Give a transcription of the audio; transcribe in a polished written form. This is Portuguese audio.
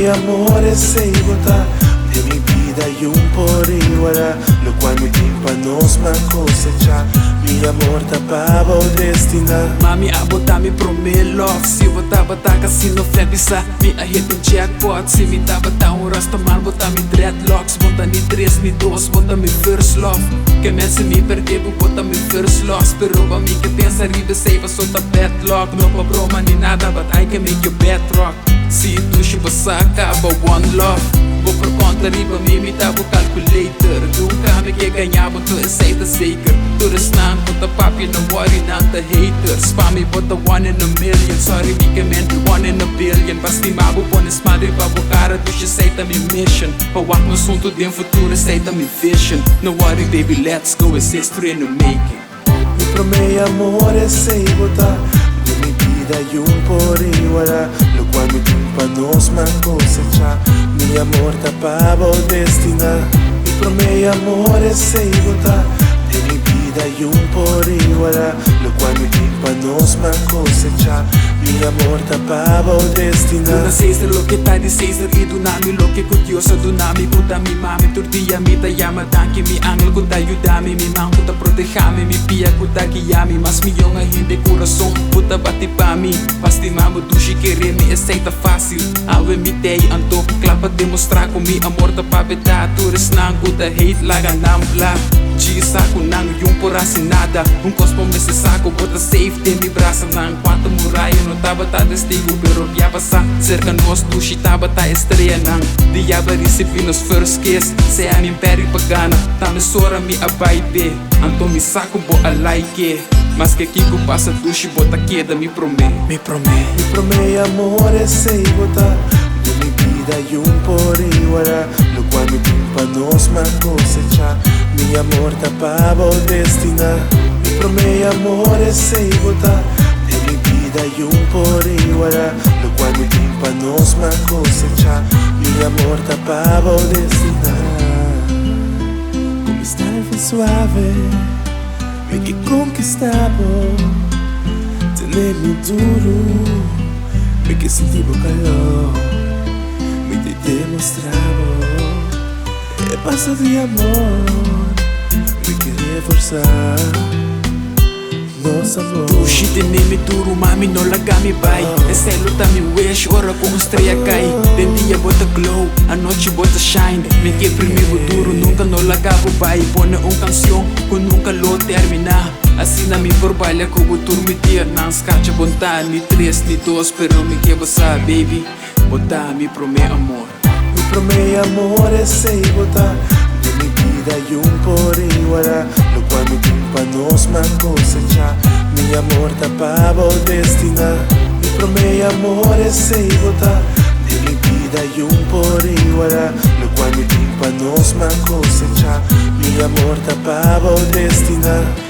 amore sei botar de mi vida y un por igual, lo cual mi tímpanos me cosecha. Mi amor tapaba o destina. Mami abota mi prome love. Si bota bata kasi no flebisa. Mi ahit in jackpot. Si mi tabata un rastaman bota mi dreadlocks. Bota ni 3 ni 2 bota mi first love. Que mensen mi perdevo bota mi first loss. Pero pa mi que pensa ribe save sota bad luck. No pa broma ni nada but I can make you bad rock. Si tu si basa acaba one love. Vou por conta riba mi tabo calculator. Nunca me que ganhava tu aceita zeker. Tu resnan bota papi no worry nanta haters. Pa mi bota 1 in a million. Sorry we can man 1 in a billion. Basti mabo pones madre pa cara tu si aceita mi mission. Pa wak no sunto din futuro aceita mi vision. No worry baby let's go it's history in the making. Mi promei amore sei botar de mi vida y un por igual, lo cual mi tímpanos me cosecha. Mi amor tapaba o destina. Mi promei amore sei botar de mi vida y un por igual, lo cual mi tímpanos me cosecha. Mi amor tapaba o destina. Una Caesar lo que tá de Caesar e do nami lo que curioso do nami puta mi mami turdia mi ta llama tanque mi angel kuta ayudami mi man kuta protejami mi pia kuta guiami mas milhão a hindi coração puta bate pa mi pasti mamo tu si querer me aceita fácil ave mi tei anto clapa demonstrar com mi amor ta pa beta tu resnang kuta hate laga nambla G saco nang yung por assinada un cospo me se saco bota safe de mi braça nang quanto muralha no tava tá testigo pero ya passa cerca nós tu si tava tá estreia nang diaba recebi nos first kiss se a mi império pagana tá me sora mi abaite anto mi saco bo a like mas que kiko passa tu si bota queda mi promete Mi promei amore sei botar de mi vida y un por igual, lo cual mi tímpanos me cosecha. Mi amor tapaba o destina. Mi promei amore sei botar de mi vida y un por igual, lo cual mi tímpanos me cosecha. Mi amor tapaba o destina. Como estar fue suave, me que conquistaba. Tener mi duro, me que sentí calor, me te demostraba. El paso de amor, me que reforçar nosso amor. Tu shit me duro, mami no lagami bai. Esse luta me wish, ora com estrela cai. De dia bota glow, a noite bota shine. Me que primeiro duro, nunca no lagavo bai. Pone canção, que nunca lo termina. Assim na mi trabalha com o tour me dia. Não escacha botar ni 3 ni 2, pero me que você baby. Botar me promete amor. Mi promei amore sei botar de mi vida y un por igual, lo cual mi tímpanos me cosecha. Mi amor tapaba o destina. Mi promei amore sei botar de mi vida y un por igual, lo cual mi tímpanos me cosecha. Mi amor tapaba o destina.